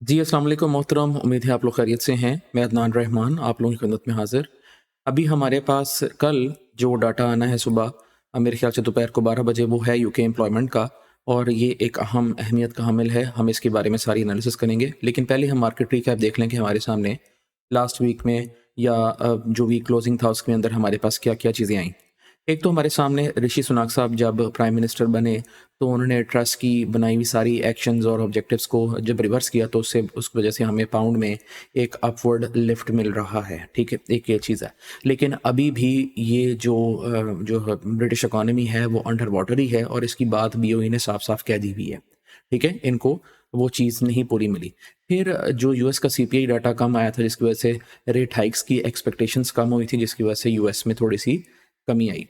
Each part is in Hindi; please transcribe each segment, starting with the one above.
जी, अस्सलाम वालेकुम मोहतरम। उम्मीद है आप लोग खैरियत से हैं। मैं अदनान रहमान आप लोगों की खिदमत में हाज़िर। अभी हमारे पास कल जो डाटा आना है सुबह मेरे ख़्याल से दोपहर को 12 बजे, वो है यूके एम्प्लॉयमेंट का, और ये एक अहम अहमियत का हामिल है। हम इसके बारे में सारी एनालिसिस करेंगे, लेकिन पहले हम मार्केट रिकैप देख लें कि हमारे सामने लास्ट वीक में या जो वीक क्लोजिंग था उसके अंदर हमारे पास क्या-क्या चीज़ें आईं। एक तो हमारे सामने ऋषि सुनक साहब जब प्राइम मिनिस्टर बने तो उन्होंने ट्रस्ट की बनाई हुई सारी एक्शंस और ऑब्जेक्टिव्स को जब रिवर्स किया तो उससे उस वजह से हमें पाउंड में एक अपवर्ड लिफ्ट मिल रहा है। ठीक है, एक ये चीज़ है। लेकिन अभी भी ये जो ब्रिटिश इकॉनमी है वो अंडर वाटर ही है, और इसकी बात बीओई ने साफ-साफ कह दी हुई है। ठीक है, इनको वो चीज़ नहीं पूरी मिली। फिर जो यूएस का सीपीआई डाटा कम आया था जिसकी वजह से रेट हाइक्स की एक्सपेक्टेशंस कम हुई थी, जिसकी वजह से यूएस में थोड़ी-सी कमी आई।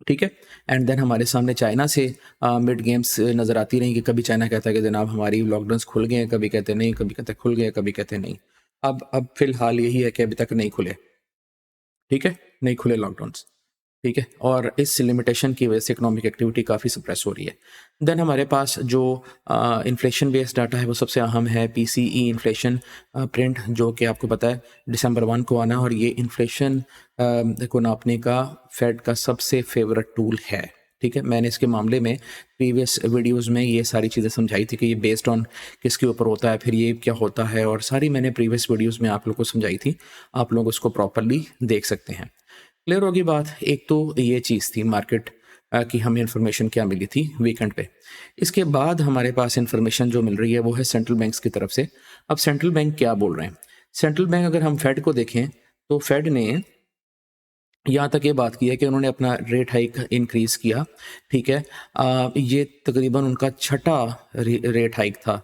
ठीक है। एंड देन हमारे सामने चाइना से मिड गेम्स नज़र आती रहीं कि कभी चाइना कहता है कि जनाब हमारी लॉकडाउन्स खुल गए हैं, कभी कहते नहीं, कभी कहते खुल गए, कभी कहते नहीं। अब फ़िलहाल यही है कि अभी तक नहीं खुले। ठीक है? नहीं खुले लॉकडाउन्स। ठीक है? और इस लिमिटेशन की वजह से इकोनॉमिक एक्टिविटी काफ़ी सप्रेस हो रही है। देन हमारे पास जो इन्फ्लेशन बेस्ड डाटा है वो सबसे अहम है, पीसीई इन्फ्लेशन प्रिंट, जो कि आपको पता है दिसंबर 1 को आना है, और ये इन्फ्लेशन को नापने का फेड का सबसे फेवरेट टूल है। ठीक है? मैंने इसके मामले में प्रीवियस वीडियोज़ में ये सारी चीज़ें समझाई थी कि ये बेस्ड ऑन किसके ऊपर होता है, फिर ये क्या होता है, और सारी मैंने प्रीवियस वीडियोज़ में आप लोग को समझाई थी। आप लोग उसको प्रॉपर्ली देख सकते हैं। क्लियर होगी बात। एक तो ये चीज़ थी मार्केट की हमें इन्फॉर्मेशन क्या मिली थी वीकेंड पे। इसके बाद हमारे पास इन्फॉर्मेशन जो मिल रही है वो है सेंट्रल बैंक्स की तरफ से। अब सेंट्रल बैंक क्या बोल रहे हैं? सेंट्रल बैंक, अगर हम फेड को देखें तो फेड ने यहाँ तक ये बात की है कि उन्होंने अपना रेट हाइक इंक्रीज़ किया। ठीक है? ये तकरीबन उनका छठा रेट हाइक था।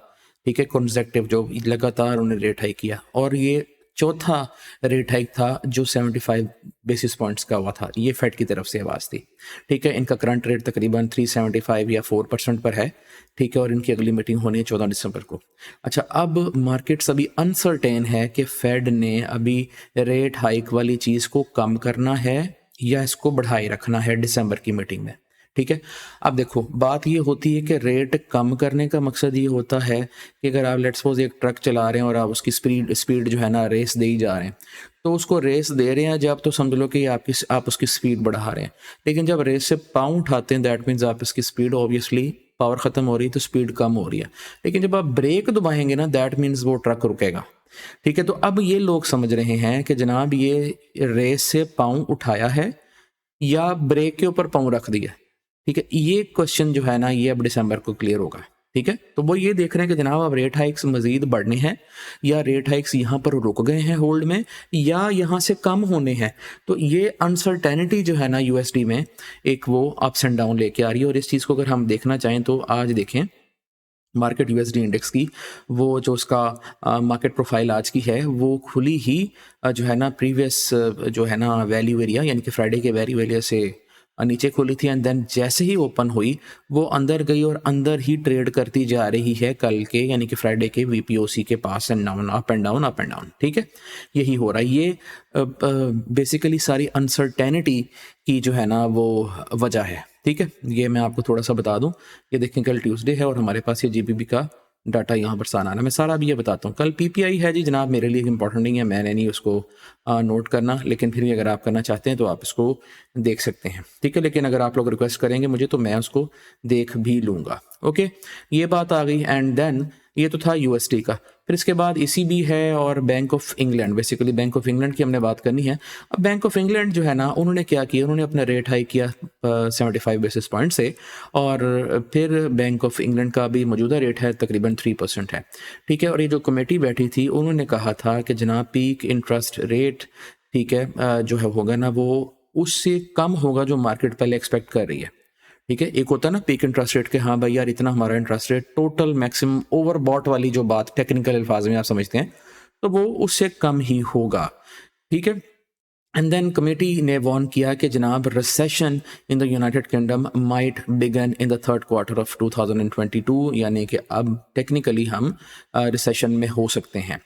ठीक है? कॉन्सेक्टिव जो लगातार उन्होंने रेट हाइक किया, और ये चौथा रेट हाइक था जो 75 बेसिस पॉइंट्स का हुआ था। ये फेड की तरफ से आवाज़ थी। ठीक है? इनका करंट रेट तकरीबन 375 या 4% पर है। ठीक है? और इनकी अगली मीटिंग होनी है 14 दिसंबर को। अच्छा, अब मार्केट्स अभी अनसर्टेन है कि फेड ने अभी रेट हाइक वाली चीज़ को कम करना है या इसको बढ़ाए रखना है दिसंबर की मीटिंग में। ठीक है? अब देखो, बात ये होती है कि रेट कम करने का मकसद ये होता है कि अगर आप लेट्स सपोज एक ट्रक चला रहे हैं और आप उसकी स्पीड स्पीड जो है ना रेस दे ही जा रहे हैं, तो उसको रेस दे रहे हैं जब, तो समझ लो कि आप उसकी स्पीड बढ़ा रहे हैं। लेकिन जब रेस से पाँव उठाते हैं दैट मीन्स आप इसकी स्पीड, ऑब्वियसली पावर ख़त्म हो रही है तो स्पीड कम हो रही है। लेकिन जब आप ब्रेक दबाएंगे ना दैट मीन्स वो ट्रक रुकेगा। ठीक है? तो अब ये लोग समझ रहे हैं कि जनाब ये रेस से पाँव उठाया है या ब्रेक के ऊपर पाँव रख दिया। ठीक है? ये क्वेश्चन जो है ना ये अब दिसंबर को क्लियर होगा। ठीक है? तो वो ये देख रहे हैं कि जनाब अब रेट हाइक्स मज़ीद बढ़ने हैं या रेट हाइक्स यहाँ पर रुक गए हैं होल्ड में, या यहाँ से कम होने हैं। तो ये अनसर्टेनिटी जो है ना यूएसडी में एक वो अप्स एंड डाउन लेके आ रही है, और इस चीज़ को अगर हम देखना चाहें तो आज देखें मार्केट यूएसडी इंडेक्स की, वो जो उसका मार्केट प्रोफाइल आज की है वो खुली ही जो है ना प्रीवियस जो है ना वैल्यू एरिया यानी कि फ्राइडे के वैल्यू एरिया से नीचे खुली थी, एंड देन जैसे ही ओपन हुई वो अंदर गई और अंदर ही ट्रेड करती जा रही है कल के यानी कि फ्राइडे के वीपीओसी के पास, and down up and down up and down. ठीक है, यही हो रहा है। ये बेसिकली सारी अनसर्टेनिटी की जो है ना वो वजह है। ठीक है, ये मैं आपको थोड़ा सा बता दूं। ये देखें कल ट्यूसडे है और हमारे पास ये जीबीपी का डाटा यहाँ पर सारा आना, मैं सारा अभी ये बताता हूँ। कल पीपीआई है जी जनाब, मेरे लिए इंपॉर्टेंट नहीं है, मैंने नहीं उसको नोट करना, लेकिन फिर भी अगर आप करना चाहते हैं तो आप इसको देख सकते हैं। ठीक है, लेकिन अगर आप लोग रिक्वेस्ट करेंगे मुझे तो मैं उसको देख भी लूँगा। ओके, ये बात आ गई। एंड देन ये तो था यूएसडी का। फिर इसके बाद ईसीबी है और bank of England, basically bank of England की हमने बात करनी है। अब बैंक ऑफ इंग्लैंड जो है ना उन्होंने क्या किया, उन्होंने अपना रेट हाइक किया 75 बेसिस पॉइंट से, और फिर बैंक ऑफ इंग्लैंड का भी मौजूदा रेट है तकरीबन 3% है। ठीक है, और ये जो कमेटी बैठी थी उन्होंने कहा था कि जनाब पीक इंटरेस्ट रेट, ठीक है, जो है होगा ना वो उससे कम होगा जो मार्केट पहले एक्सपेक्ट कर रही है। ठीक है, एक होता है ना पीक इंटरेस्ट रेट के, हाँ भाई यार इतना हमारा interest rate total maximum overbought वाली जो बात टेक्निकल अल्फाज में आप समझते हैं, तो वो उससे कम ही होगा। ठीक है, एंड देन कमेटी ने वार्न किया कि जनाब recession in the United Kingdom might begin in the third quarter of 2022, यानी कि अब टेक्निकली हम रिसेशन में हो सकते हैं।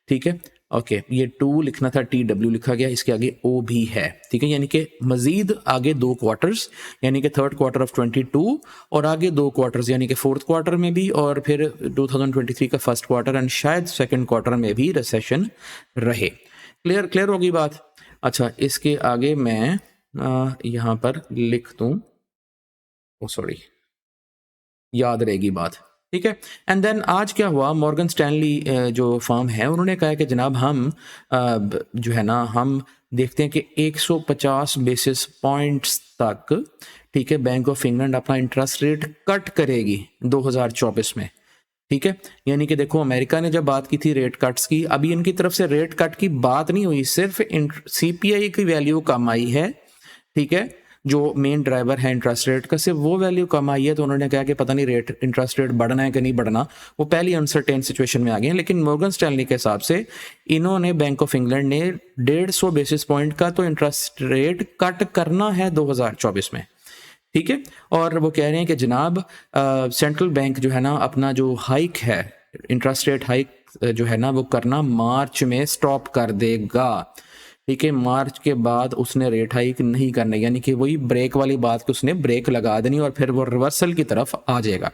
ठीक है, ओके, ये 2 लिखना था, TW लिखा गया, इसके आगे O भी है, ठीक है। यानी कि मजीद आगे 2 क्वार्टर्स, यानी कि थर्ड क्वार्टर ऑफ 22 और आगे 2 क्वार्टर्स यानी कि फोर्थ क्वार्टर में भी और फिर 2023 का फर्स्ट क्वार्टर एंड शायद सेकंड क्वार्टर में भी रिसेशन रहे। क्लियर होगी बात। अच्छा, इसके आगे मैं यहाँ पर लिख दूँ, सॉरी, याद रहेगी बात, ठीक है। एंड देन आज क्या हुआ, मॉर्गन स्टैनली जो फर्म है उन्होंने कहा कि जनाब हम जो है ना, हम देखते हैं कि 150 बेसिस पॉइंट्स तक, ठीक है, बैंक ऑफ इंग्लैंड अपना इंटरेस्ट रेट कट करेगी 2024 में, ठीक है। यानी कि देखो, अमेरिका ने जब बात की थी रेट कट्स की, अभी इनकी तरफ से रेट कट की बात नहीं हुई, सिर्फ CPI की वैल्यू कम आई है, ठीक है, जो मेन ड्राइवर है इंटरेस्ट रेट का, सिर्फ वो वैल्यू कम आई है। तो उन्होंने कहा कि पता नहीं रेट इंटरेस्ट रेट बढ़ना है कि नहीं बढ़ना, वो पहली अनसर्टेन सिचुएशन में आ गए हैं। लेकिन मॉर्गन स्टैनली के हिसाब से इन्होंने, बैंक ऑफ इंग्लैंड ने 150 बेसिस पॉइंट का तो इंटरेस्ट रेट कट करना है 2024 में, ठीक है। और वो कह रहे हैं कि जनाब सेंट्रल बैंक जो है ना, अपना जो हाइक है, इंटरेस्ट रेट हाइक जो है ना, वो करना मार्च में स्टॉप कर देगा, ठीक है। मार्च के बाद उसने रेट हाइक नहीं करना, यानी कि वही ब्रेक वाली बात कि उसने ब्रेक लगा देनी और फिर वो रिवर्सल की तरफ आ जाएगा।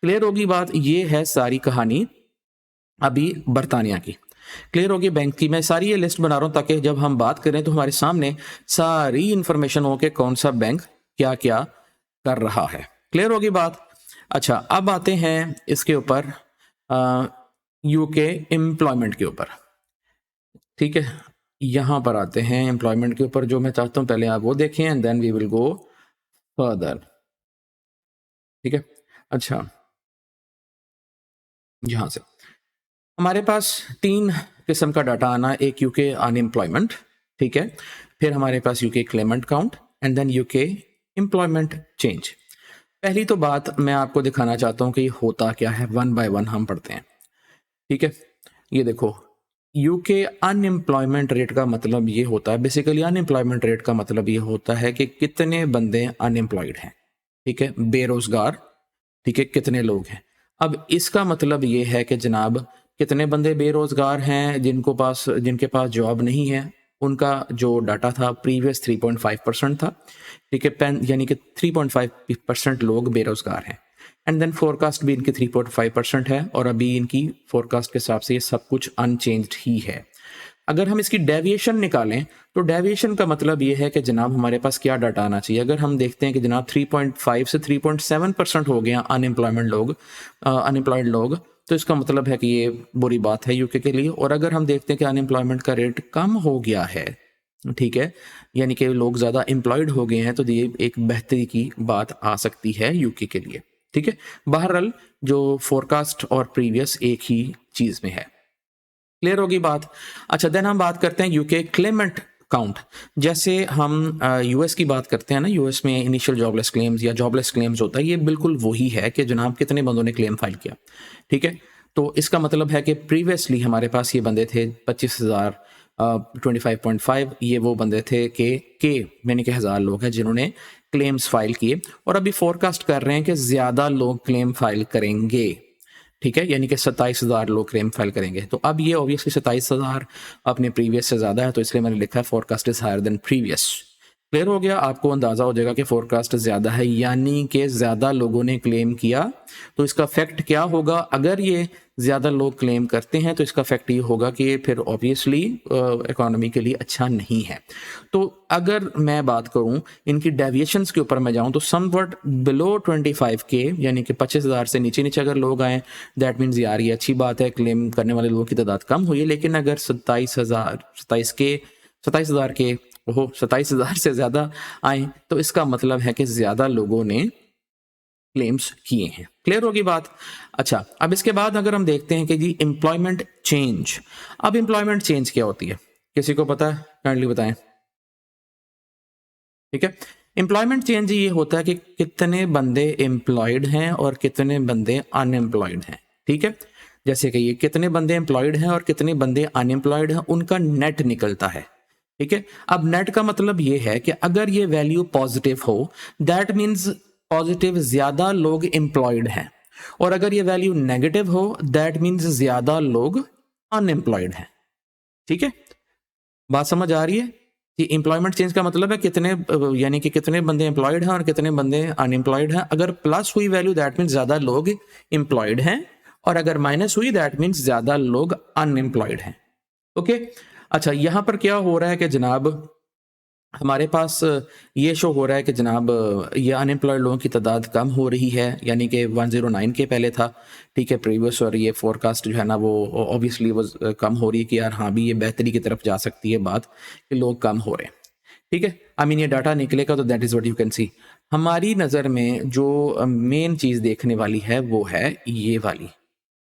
क्लियर होगी बात। ये है सारी कहानी अभी बरतानिया की। क्लियर होगी बैंक की। मैं सारी ये लिस्ट बना रहा हूँ ताकि जब हम बात करें तो हमारे सामने सारी इंफॉर्मेशन हो कि कौन सा बैंक क्या क्या कर रहा है। क्लियर होगी बात। अच्छा, अब आते हैं इसके ऊपर, यूके एम्प्लॉयमेंट के ऊपर, ठीक है। यहाँ पर आते हैं एम्प्लॉयमेंट के ऊपर, जो मैं चाहता हूँ पहले आप वो देखें and then we will go further, ठीक है। अच्छा, यहाँ से हमारे पास 3 किस्म का डाटा आना, एक यूके अनएम्प्लॉयमेंट, ठीक है, फिर हमारे पास UK claimant count and then UK employment change. पहली तो बात मैं आपको दिखाना चाहता हूँ कि ये होता क्या है, 1 बाय 1 हम पढ़ते हैं, ठीक है। ये देखो, यूके अनएम्प्लॉयमेंट रेट का मतलब ये होता है, बेसिकली अनएम्प्लॉयमेंट रेट का मतलब ये होता है कि कितने बंदे अनएम्प्लॉयड हैं, ठीक है, बेरोजगार, ठीक है, कितने लोग हैं। अब इसका मतलब ये है कि जनाब कितने बंदे बेरोजगार हैं, जिनके पास जॉब नहीं है, उनका जो डाटा था प्रीवियस 3.5% था, ठीक है, यानी कि 3.5% लोग बेरोजगार हैं। एंड देन फोरकास्ट भी इनकी 3.5% है और अभी इनकी फोरकास्ट के हिसाब से ये सब कुछ अनचेंज्ड ही है। अगर हम इसकी डेविएशन निकालें तो डेविएशन का मतलब ये है कि जनाब हमारे पास क्या डाटा आना चाहिए। अगर हम देखते हैं कि जनाब 3.5 से 3.7% हो गया अनएम्प्लॉयड लोग, तो इसका मतलब है कि ये बुरी बात है यूके के लिए। और अगर हम देखते हैं कि अनएम्प्लॉयमेंट का रेट कम हो गया है, ठीक है, यानी कि लोग ज़्यादा एम्प्लॉयड हो गए हैं, तो ये एक बेहतरी की बात आ सकती है यूके के लिए, ठीक है। बहरहाल जो फोरकास्ट और प्रीवियस एक ही चीज़ में है। क्लियर होगी बात। अच्छा, देन हम बात करते हैं यूके क्लेमेंट काउंट। जैसे हम यूएस की बात करते हैं ना, यूएस में इनिशियल जॉबलेस क्लेम्स या जॉबलेस क्लेम्स होता है, ये बिल्कुल वही है कि जनाब कितने बंदों ने क्लेम फाइल किया, ठीक है। तो इसका मतलब है कि प्रीवियसली हमारे पास ये बंदे थे 25,000, 25.5, ये वो बंदे थे के यानी कि 1000 लोग हैं जिन्होंने क्लेम्स फाइल किए, और अभी फोरकास्ट कर रहे हैं कि ज़्यादा लोग क्लेम फाइल करेंगे, ठीक है, यानी कि 27,000 लोग क्लेम फाइल करेंगे। तो अब ये ऑब्वियसली 27,000 अपने प्रीवियस से ज़्यादा है, तो इसलिए मैंने लिखा है forecast is higher than previous. Clear हो गया, आपको अंदाज़ा हो जाएगा कि फोरकास्ट ज़्यादा है, यानी कि ज़्यादा लोगों ने क्लेम किया। तो इसका फैक्ट क्या होगा, अगर ये ज़्यादा लोग क्लेम करते हैं तो इसका फैक्ट ये होगा कि फिर ऑब्वियसली इकोनॉमी के लिए अच्छा नहीं है। तो अगर मैं बात करूं इनकी डेविएशंस के ऊपर मैं जाऊं तो समवट बिलो 25K, यानी कि 25,000 से नीचे नीचे अगर लोग आए, दैट मीन्स यार ये अच्छी बात है, क्लेम करने वाले लोगों की तादाद कम हुई है। लेकिन अगर 27,000 के 27,000 से ज़्यादा आए तो इसका मतलब है कि ज़्यादा लोगों ने क्लेम्स किए हैं। क्लियर होगी बात। अच्छा, अब इसके बाद अगर हम देखते हैं कि जी एम्प्लॉयमेंट चेंज। अब एम्प्लॉयमेंट चेंज क्या होती है, किसी को पता है? काइंडली बताएं। ठीक है, एम्प्लॉयमेंट चेंज ये होता है कि कितने बंदे एम्प्लॉयड हैं और कितने बंदे अनएम्प्लॉयड हैं। ठीक है, जैसे कि ये कितने बंदे एम्प्लॉयड हैं और कितने बंदे अनएम्प्लॉयड हैं, उनका नेट निकलता है। ठीक है, अब नेट का मतलब ये है कि अगर ये वैल्यू पॉजिटिव हो, दैट मीन्स पॉजिटिव ज्यादा लोग एम्प्लॉयड हैं, और अगर ये वैल्यू नेगेटिव हो दैट मीन्स ज्यादा लोग अनएम्प्लॉयड हैं। ठीक है, बात समझ आ रही है कि एम्प्लॉयमेंट चेंज का मतलब है कितने यानी कि कितने बंदे एम्प्लॉयड हैं और कितने बंदे अनएम्प्लॉयड हैं। अगर प्लस हुई वैल्यू दैट मीन्स ज़्यादा लोग एम्प्लॉयड हैं, और अगर माइनस हुई दैट मीन्स ज़्यादा लोग अनएम्प्लॉयड हैं। ओके, अच्छा यहाँ पर क्या हो रहा है कि जनाब हमारे पास ये शो हो रहा है कि जनाब ये अनएम्प्लॉयड लोगों की तादाद कम हो रही है, यानी कि 109 के पहले था, ठीक है, प्रीवियस, और ये फोरकास्ट जो है ना वो ऑब्वियसली वो कम हो रही है कि यार हाँ भी ये बेहतरी की तरफ जा सकती है बात, कि लोग कम हो रहे हैं। ठीक है, आई मीन ये डाटा निकलेगा तो that is what you can सी। हमारी नज़र में जो मेन चीज़ देखने वाली है वो है ये वाली,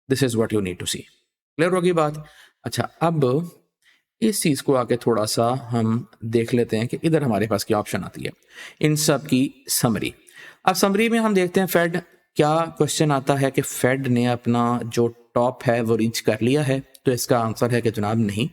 this is what you need to see. Clear होगी बात? अच्छा, अब इस चीज़ को आके थोड़ा सा हम देख लेते हैं कि इधर हमारे पास क्या ऑप्शन आती है इन सब की समरी। अब समरी में हम देखते हैं फेड, क्या क्वेश्चन आता है कि फेड ने अपना जो टॉप है वो रीच कर लिया है, तो इसका आंसर है कि जनाब नहीं,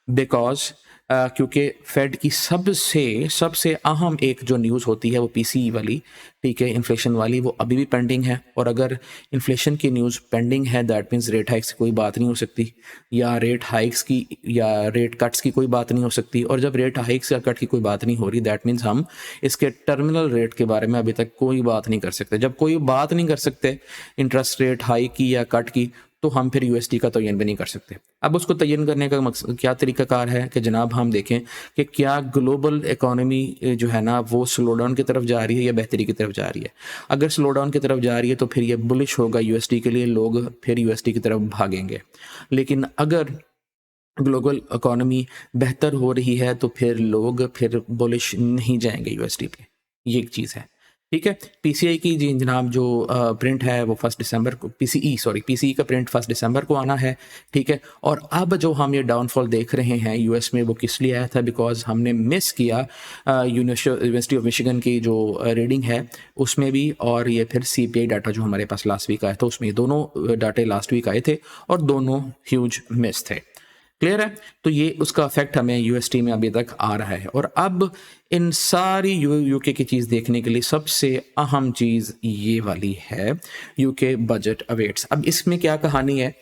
बिकॉज क्योंकि फेड की सबसे सबसे अहम एक जो न्यूज़ होती है वो पीसीई वाली, ठीक है, इन्फ्लेशन वाली, वो अभी भी पेंडिंग है। और अगर इन्फ्लेशन की न्यूज़ पेंडिंग है दैट मीन्स रेट हाइक्स की कोई बात नहीं हो सकती, या रेट हाइक्स की या रेट कट्स की कोई बात नहीं हो सकती। और जब रेट हाइक्स या कट की कोई बात नहीं हो रही दैट मीन्स हम इसके टर्मिनल रेट के बारे में अभी तक कोई बात नहीं कर सकते। जब कोई बात नहीं कर सकते इंटरेस्ट रेट हाइक की या कट की, तो हम फिर यूएसडी का तयन भी नहीं कर सकते। अब उसको तयन करने का मकसद क्या तरीकाकार है कि जनाब हम देखें कि क्या ग्लोबल इकोनॉमी जो है ना वो स्लो डाउन की तरफ जा रही है या बेहतरी की तरफ जा रही है। अगर स्लो डाउन की तरफ जा रही है तो फिर ये बुलिश होगा यूएसडी के लिए, लोग फिर यूएसडी की तरफ भागेंगे। लेकिन अगर ग्लोबल इकोनॉमी बेहतर हो रही है तो फिर लोग फिर बुलिश नहीं जाएंगे यूएसडी पे, ये एक चीज़ है। ठीक है, पीसीआई की जी जनाब जो प्रिंट है वो 1 दिसंबर को, पीसीई का प्रिंट 1 दिसंबर को आना है। ठीक है, और अब जो हम ये डाउनफॉल देख रहे हैं यूएस में वो किस लिए आया था, बिकॉज हमने मिस किया यूनिवर्सिटी ऑफ मिशिगन की जो रीडिंग है उसमें भी, और ये फिर सीपीआई डाटा जो हमारे पास लास्ट वीक आया था उसमें दोनों डाटे लास्ट वीक आए थे और दोनों ह्यूज मिस थे। क्लियर है, तो ये उसका इफेक्ट हमें यूएसटी में अभी तक आ रहा है। और अब इन सारी यूके की चीज़ देखने के लिए सबसे अहम चीज़ ये वाली है, यूके बजट अवेट्स। अब इसमें क्या कहानी है,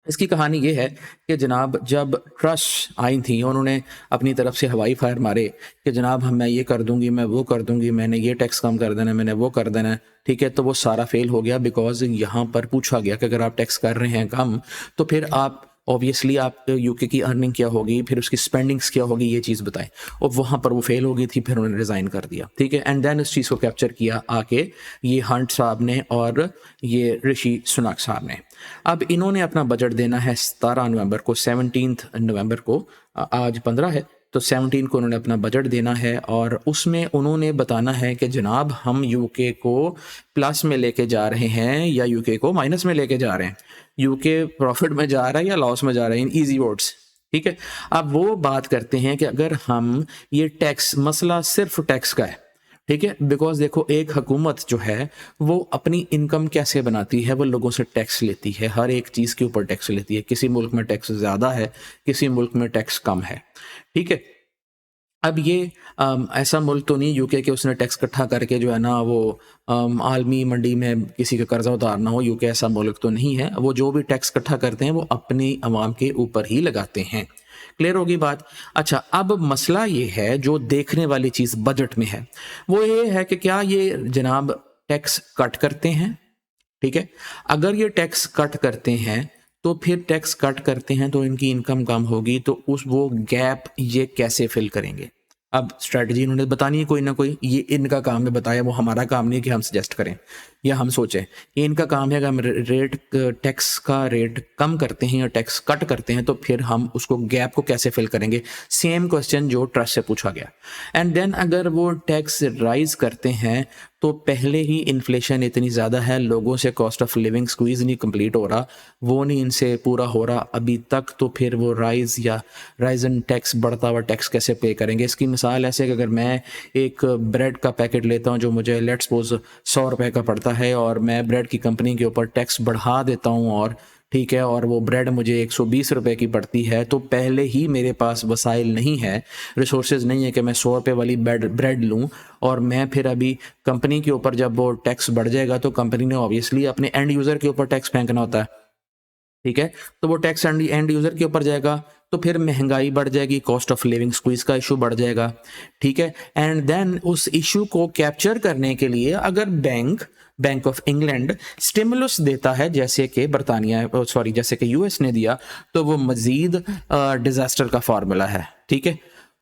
इसकी कहानी ये है कि जनाब जब ट्रश आई थी उन्होंने अपनी तरफ से हवाई फायर मारे कि जनाब हम मैं ये कर दूंगी, मैं वो कर दूंगी, मैंने ये टैक्स कम कर देना, मैंने वो कर देना। ठीक है, तो वो सारा फेल हो गया, बिकॉज यहाँ पर पूछा गया कि अगर आप टैक्स कर रहे हैं कम तो फिर आप ऑब्वियसली आप यूके की अर्निंग क्या होगी, फिर उसकी स्पेंडिंग्स क्या होगी, ये चीज़ बताएं। और वहाँ पर वो फेल हो गई थी, फिर उन्होंने रिज़ाइन कर दिया। ठीक है, एंड देन इस चीज़ को कैप्चर किया आके ये हंट साहब ने और ये ऋषि सुनाक साहब ने। अब इन्होंने अपना बजट देना है 17 नवंबर को, 17 नवंबर को, आज 15 है तो 17 को उन्होंने अपना बजट देना है। और उसमें उन्होंने बताना है कि जनाब हम यूके को प्लस में लेके जा रहे हैं या यूके को माइनस में लेके जा रहे हैं, यूके प्रॉफिट में जा रहा है या लॉस में जा रहा है, इन ईजी वर्ड्स। ठीक है, अब वो बात करते हैं कि अगर हम ये टैक्स, मसला सिर्फ टैक्स का है। ठीक है, बिकॉज देखो एक हुकूमत जो है वो अपनी इनकम कैसे बनाती है, वो लोगों से टैक्स लेती है, हर एक चीज़ के ऊपर टैक्स लेती है। किसी मुल्क में टैक्स ज़्यादा है, किसी मुल्क में टैक्स कम है। ठीक है, अब ये ऐसा मुल्क तो नहीं यूके के उसने टैक्स इकट्ठा करके जो है ना वो आलमी मंडी में किसी का कर्जा उतारना हो, यूके ऐसा मुल्क तो नहीं है। वो जो भी टैक्स इकट्ठा करते हैं वो अपनी आवाम के ऊपर ही लगाते हैं। क्लियर होगी बात? अच्छा, अब मसला ये है जो देखने वाली चीज़ बजट में है वो ये है कि क्या ये जनाब टैक्स कट करते हैं। ठीक है, अगर ये टैक्स कट करते हैं तो फिर टैक्स कट करते हैं तो इनकी इनकम कम होगी, तो उस वो गैप ये कैसे फिल करेंगे। अब स्ट्रेटजी इन्होंने बतानी है कोई ना कोई, ये इनका काम है बताया, वो हमारा काम नहीं है कि हम सजेस्ट करें या हम सोचें। ये इनका काम है कि हम रेट टैक्स का रेट कम करते हैं या टैक्स कट करते हैं तो फिर हम उसको गैप को कैसे फिल करेंगे। सेम क्वेश्चन जो ट्रस्ट से पूछा गया। एंड देन अगर वो टैक्स राइज करते हैं तो पहले ही इन्फ्लेशन इतनी ज़्यादा है, लोगों से कॉस्ट ऑफ लिविंग स्क्वीज नहीं कंप्लीट हो रहा, वो नहीं इनसे पूरा हो रहा अभी तक, तो फिर वो राइज इन टैक्स, बढ़ता हुआ टैक्स कैसे पे करेंगे। इसकी मिसाल ऐसे कि अगर मैं एक ब्रेड का पैकेट लेता हूँ जो मुझे लेट्स सपोज 100 रुपये का पड़ता है और मैं ब्रेड की कंपनी के ऊपर टैक्स बढ़ा देता हूँ और ठीक है, और वो ब्रेड मुझे 120 रुपये की पड़ती है, तो पहले ही मेरे पास वसाइल नहीं है, रिसोर्सेज नहीं है कि मैं 100 रुपये वाली ब्रेड लूँ। और मैं फिर अभी कंपनी के ऊपर जब वो टैक्स बढ़ जाएगा तो कंपनी ने ऑब्वियसली अपने एंड यूज़र के ऊपर टैक्स फेंकना होता है। ठीक है, तो वो टैक्स एंड यूज़र के ऊपर जाएगा, तो फिर महंगाई बढ़ जाएगी, कॉस्ट ऑफ लिविंग स्क्वीज का इशू बढ़ जाएगा। ठीक है, एंड देन उस इशू को कैप्चर करने के लिए अगर बैंक ऑफ इंग्लैंड स्टिमुलस देता है, जैसे कि जैसे कि यूएस ने दिया, तो वो मजीद डिजास्टर का फार्मूला है। ठीक है,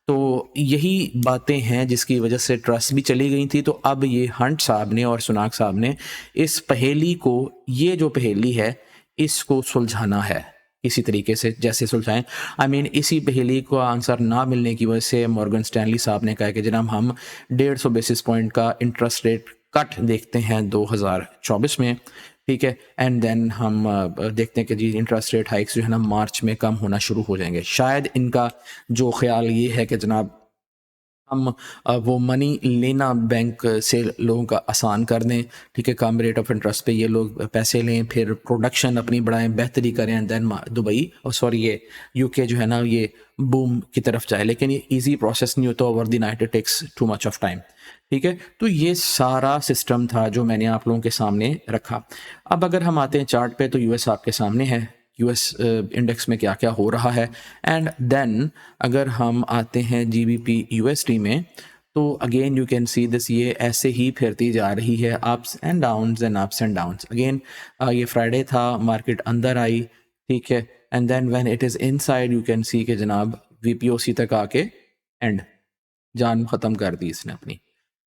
तो यही बातें हैं जिसकी वजह से ट्रस्ट भी चली गई थी। तो अब ये हंट साहब ने और सुनाक साहब ने इस पहेली को, ये जो पहेली है, इसको सुलझाना है इसी तरीके से जैसे सुलझाएं। इसी पहेली को आंसर ना मिलने की वजह से मॉर्गन स्टैनली साहब ने कहा कि जनाब हम 150 बेसिस पॉइंट का इंटरेस्ट रेट कट देखते हैं 2024 में। ठीक है, एंड देन हम देखते हैं कि जी इंटरेस्ट रेट हाइक्स जो है ना मार्च में कम होना शुरू हो जाएंगे। शायद इनका जो ख्याल ये है कि जनाब हम वो मनी लेना बैंक से लोगों का आसान कर दें। ठीक है, कम रेट ऑफ इंटरेस्ट पे ये लोग पैसे लें, फिर प्रोडक्शन अपनी बढ़ाएं, बेहतरी करें, एंड देन दुबई ये यूके जो है ना ये बूम की तरफ जाए। लेकिन ये इजी प्रोसेस नहीं होता, over the night it takes too much of time. ठीक है, तो ये सारा सिस्टम था जो मैंने आप लोगों के सामने रखा। अब अगर हम आते हैं चार्ट पे, तो यूएस आपके सामने है, यूएस इंडेक्स में क्या क्या हो रहा है। एंड देन अगर हम आते हैं जीबीपी यूएसडी में, तो again you can see this, ये ऐसे ही फिरती जा रही है, ups and downs and ups and downs. Again ये फ्राइडे था, मार्केट अंदर आई। ठीक है, and then when it is inside you can see कि जनाब वीपीओसी तक आके एंड जान ख़त्म कर दी इसने अपनी।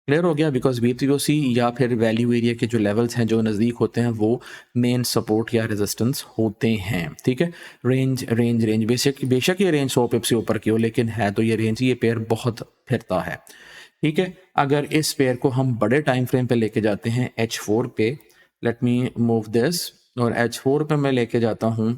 क्लियर हो गया, बिकॉज वीपीओसी या फिर वैल्यू एरिया के जो लेवल्स हैं जो नज़दीक होते हैं वो मेन सपोर्ट या रेजिस्टेंस होते हैं। ठीक है, रेंज बेशक ये रेंज 100 पिप से ऊपर की हो, लेकिन है तो ये रेंज, ये पेयर बहुत फिरता है। ठीक है, अगर इस पेयर को हम बड़े टाइम फ्रेम पे लेके जाते हैं H4 पे, लेट मी मूव दिस, और H4 पे मैं लेके जाता हूँ,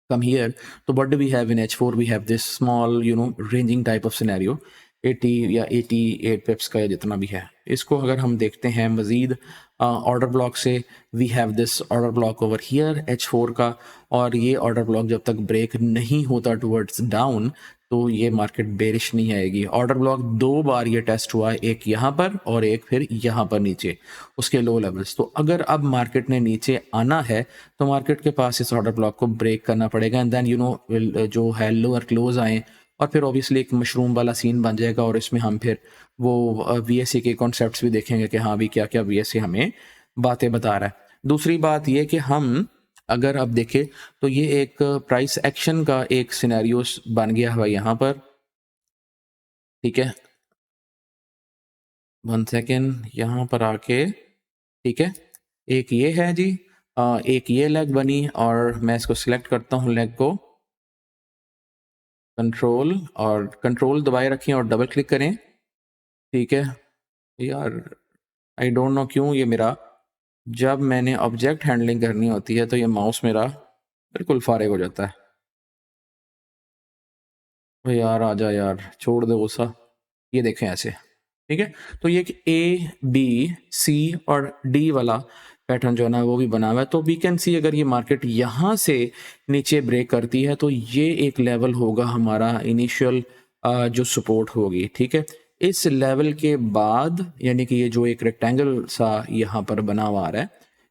कम हियर, तो what do we have in H4? We have this small ranging type of scenario, 80 या 88 पिप्स का या जितना भी है। इसको अगर हम देखते हैं मज़ीद ऑर्डर ब्लॉक से, we have this order block over here H4 का, और ये ऑर्डर ब्लॉक जब तक ब्रेक नहीं होता टुवर्ड्स डाउन, तो ये मार्केट बेरिश नहीं आएगी। ऑर्डर ब्लॉक 2 बार ये टेस्ट हुआ, एक यहाँ पर और एक फिर यहाँ पर नीचे, उसके लो लेवल्स। तो अगर अब मार्केट ने नीचे आना है तो मार्केट के पास इस ऑर्डर ब्लॉक को ब्रेक करना पड़ेगा, एंड देन जो है लोअर क्लोज आए, और फिर ऑब्वियसली एक मशरूम वाला सीन बन जाएगा, और इसमें हम फिर वो वीएसए के कॉन्सेप्ट्स भी देखेंगे कि हाँ भी क्या क्या वीएसए हमें बातें बता रहा है। दूसरी बात ये कि हम अगर अब देखें तो ये एक प्राइस एक्शन का एक सिनेरियो बन गया है यहाँ पर। ठीक है, 1 सेकेंड, यहाँ पर आके, ठीक है, एक ये है जी, एक ये लेग बनी, और मैं इसको सिलेक्ट करता हूँ लेग को, कंट्रोल दबाए रखें और डबल क्लिक करें। ठीक है यार, आई डोंट नो क्यों ये मेरा, जब मैंने ऑब्जेक्ट हैंडलिंग करनी होती है तो ये माउस मेरा बिल्कुल फारिग हो जाता है। ओ यार आजा यार, छोड़ दे गुस्सा। ये देखें ऐसे, ठीक है, तो ये A B C और D वाला पैटर्न जो है ना वो भी बना हुआ है। तो वी कैन सी अगर ये मार्केट यहाँ से नीचे ब्रेक करती है तो ये एक लेवल होगा हमारा इनिशियल जो सपोर्ट होगी। ठीक है, इस लेवल के बाद यानी कि ये जो एक रेक्टेंगल सा यहाँ पर बना हुआ आ रहा है,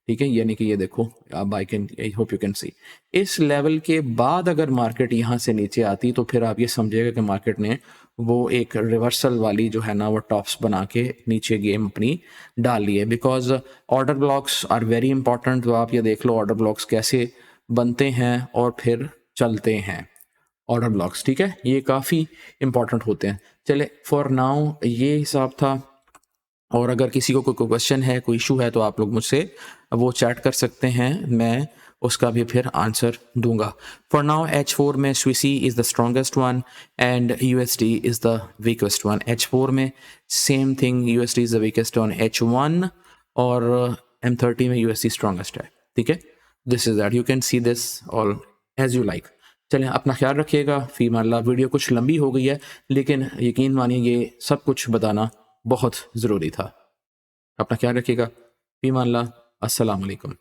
ठीक है, यानी कि ये देखो, अब आई होप यू कैन सी, इस लेवल के बाद अगर मार्केट यहाँ से नीचे आती तो फिर आप ये समझिएगा कि मार्केट ने वो एक रिवर्सल वाली जो है ना वो टॉप्स बना के नीचे गेम अपनी डाल ली है। Because order blocks are very important. तो आप ये देख लो ऑर्डर ब्लॉक्स कैसे बनते हैं और फिर चलते हैं ऑर्डर ब्लॉक्स। ठीक है, ये काफ़ी इंपॉर्टेंट होते हैं। चले फॉर नाउ ये हिसाब था, और अगर किसी को कोई क्वेश्चन है, कोई इशू है, तो आप लोग मुझसे वो चैट कर सकते हैं, मैं उसका भी फिर आंसर दूंगा। फॉर नाउ H4 में Swissy is the strongest one and USD is the weakest one. H4 में same thing, USD is the weakest on H1, और M30 में USD स्ट्रॉन्गेस्ट है। ठीक है, this is that, you can see this all as you like. चलें, अपना ख्याल रखिएगा। फी माल्लाह वीडियो कुछ लंबी हो गई है, लेकिन यकीन मानिए ये सब कुछ बताना बहुत ज़रूरी था। अपना ख्याल रखिएगा। फी माल्लाह, अस्सलाम वालेकुम।